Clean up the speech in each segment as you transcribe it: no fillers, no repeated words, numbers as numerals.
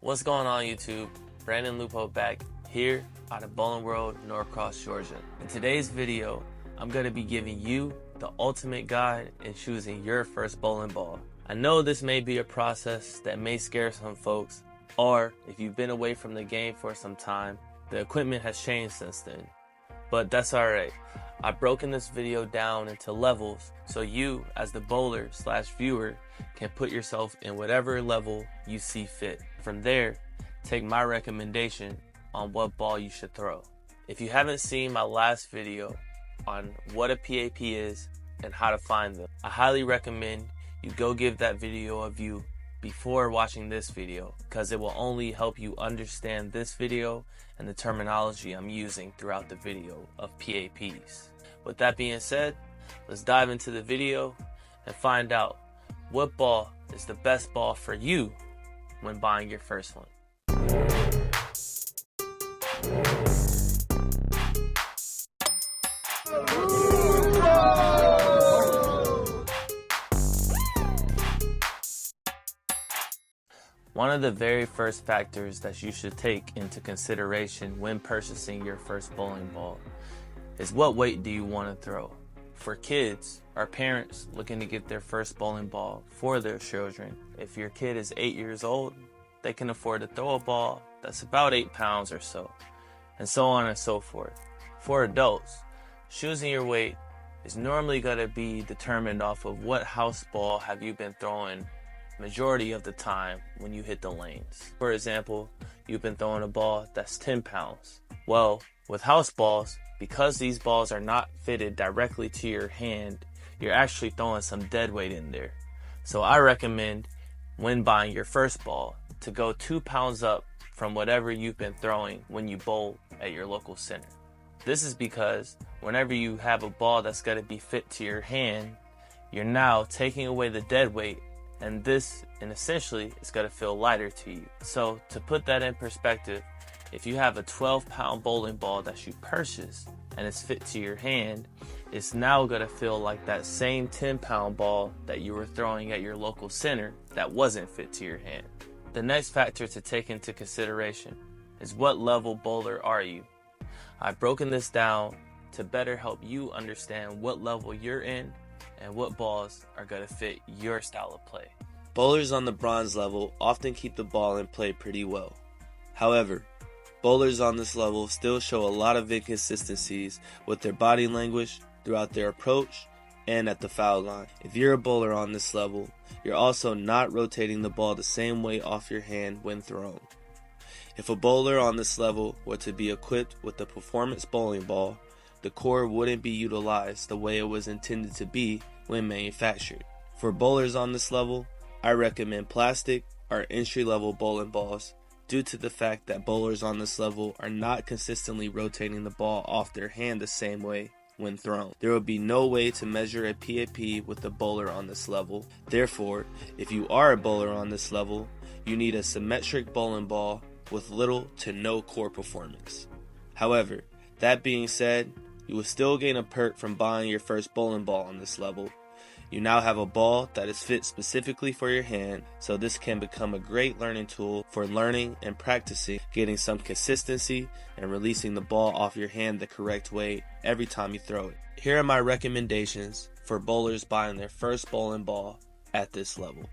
What's going on YouTube? Brandon Lupoe back here out of Bowling World, Norcross, Georgia. In today's video, I'm going to be giving you the ultimate guide in choosing your first bowling ball. I know this may be a process that may scare some folks, or if you've been away from the game for some time, the equipment has changed since then. But that's alright. I've broken this video down into levels so you, as the bowler / viewer, can put yourself in whatever level you see fit. From there, take my recommendation on what ball you should throw. If you haven't seen my last video on what a PAP is and how to find them, I highly recommend you go give that video a view before watching this video, because it will only help you understand this video and the terminology I'm using throughout the video of PAPs. With that being said, let's dive into the video and find out what ball is the best ball for you when buying your first one. One of the very first factors that you should take into consideration when purchasing your first bowling ball is what weight do you want to throw. For kids or parents looking to get their first bowling ball for their children, if your kid is 8 years old, they can afford to throw a ball that's about 8 pounds or so, and so on and so forth. For adults, choosing your weight is normally going to be determined off of what house ball have you been throwing majority of the time when you hit the lanes. For example, you've been throwing a ball that's 10 pounds. Well, with house balls, because these balls are not fitted directly to your hand, you're actually throwing some dead weight in there. So I recommend, when buying your first ball, to go 2 pounds up from whatever you've been throwing when you bowl at your local center. This is because whenever you have a ball that's going to be fit to your hand, you're now taking away the dead weight, and this, and essentially, is going to feel lighter to you. So to put that in perspective, if you have a 12-pound bowling ball that you purchased and it's fit to your hand, it's now going to feel like that same 10-pound ball that you were throwing at your local center that wasn't fit to your hand. The next factor to take into consideration is what level bowler are you? I've broken this down to better help you understand what level you're in and what balls are going to fit your style of play. Bowlers on the bronze level often keep the ball in play pretty well. However, bowlers on this level still show a lot of inconsistencies with their body language throughout their approach and at the foul line. If you're a bowler on this level, you're also not rotating the ball the same way off your hand when thrown. If a bowler on this level were to be equipped with a performance bowling ball, the core wouldn't be utilized the way it was intended to be when manufactured. For bowlers on this level, I recommend plastic or entry-level bowling balls due to the fact that bowlers on this level are not consistently rotating the ball off their hand the same way when thrown. There will be no way to measure a PAP with a bowler on this level. Therefore, if you are a bowler on this level, you need a symmetric bowling ball with little to no core performance. However, that being said, you will still gain a perk from buying your first bowling ball on this level. You now have a ball that is fit specifically for your hand, so this can become a great learning tool for learning and practicing, getting some consistency and releasing the ball off your hand the correct way every time you throw it. Here are my recommendations for bowlers buying their first bowling ball at this level.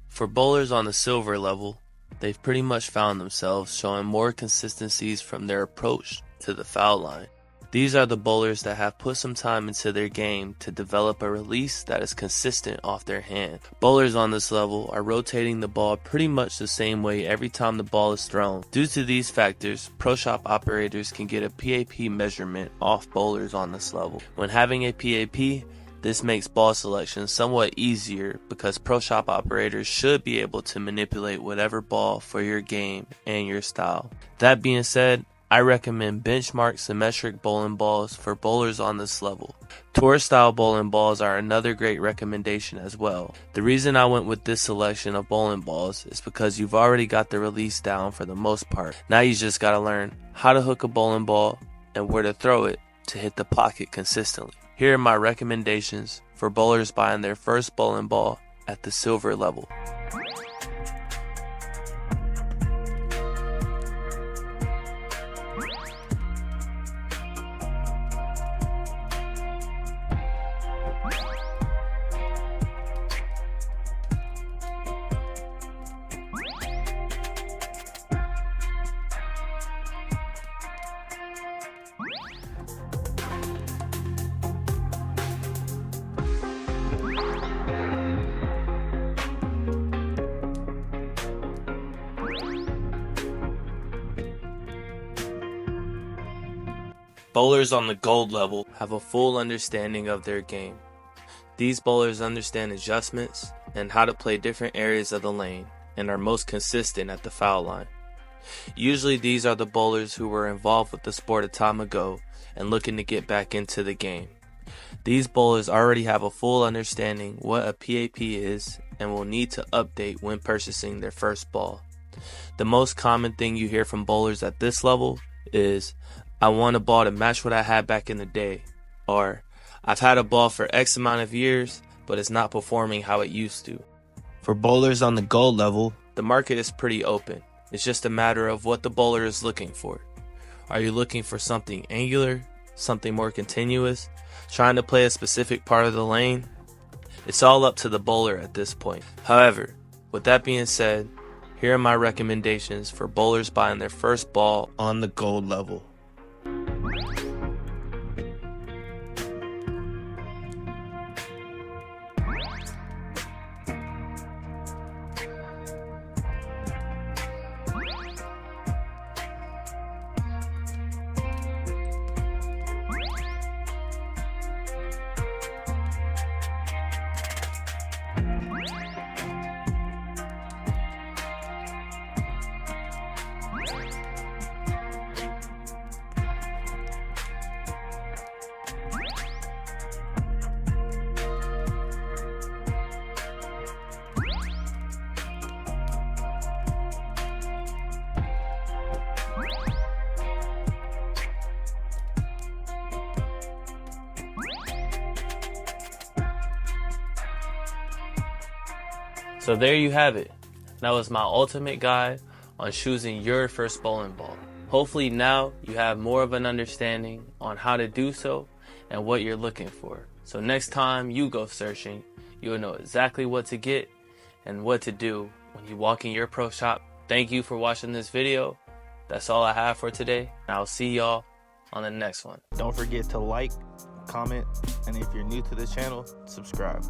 For bowlers on the silver level, they've pretty much found themselves showing more consistencies from their approach to the foul line. These are the bowlers that have put some time into their game to develop a release that is consistent off their hand. Bowlers on this level are rotating the ball pretty much the same way every time the ball is thrown. Due to these factors, pro shop operators can get a PAP measurement off bowlers on this level. When having a PAP, this makes ball selection somewhat easier because pro shop operators should be able to manipulate whatever ball for your game and your style. That being said, I recommend benchmark symmetric bowling balls for bowlers on this level. Tour style bowling balls are another great recommendation as well. The reason I went with this selection of bowling balls is because you've already got the release down for the most part. Now you just gotta learn how to hook a bowling ball and where to throw it to hit the pocket consistently. Here are my recommendations for bowlers buying their first bowling ball at the silver level. Bowlers on the gold level have a full understanding of their game. These bowlers understand adjustments and how to play different areas of the lane and are most consistent at the foul line. Usually these are the bowlers who were involved with the sport a time ago and looking to get back into the game. These bowlers already have a full understanding what a PAP is and will need to update when purchasing their first ball. The most common thing you hear from bowlers at this level is, "I want a ball to match what I had back in the day," or "I've had a ball for X amount of years, but it's not performing how it used to." For bowlers on the gold level, the market is pretty open. It's just a matter of what the bowler is looking for. Are you looking for something angular, something more continuous, trying to play a specific part of the lane? It's all up to the bowler at this point. However, with that being said, here are my recommendations for bowlers buying their first ball on the gold level. So there you have it. That was my ultimate guide on choosing your first bowling ball. Hopefully now you have more of an understanding on how to do so and what you're looking for. So next time you go searching, you'll know exactly what to get and what to do when you walk in your pro shop. Thank you for watching this video. That's all I have for today. And I'll see y'all on the next one. Don't forget to like, comment, and if you're new to the channel, subscribe.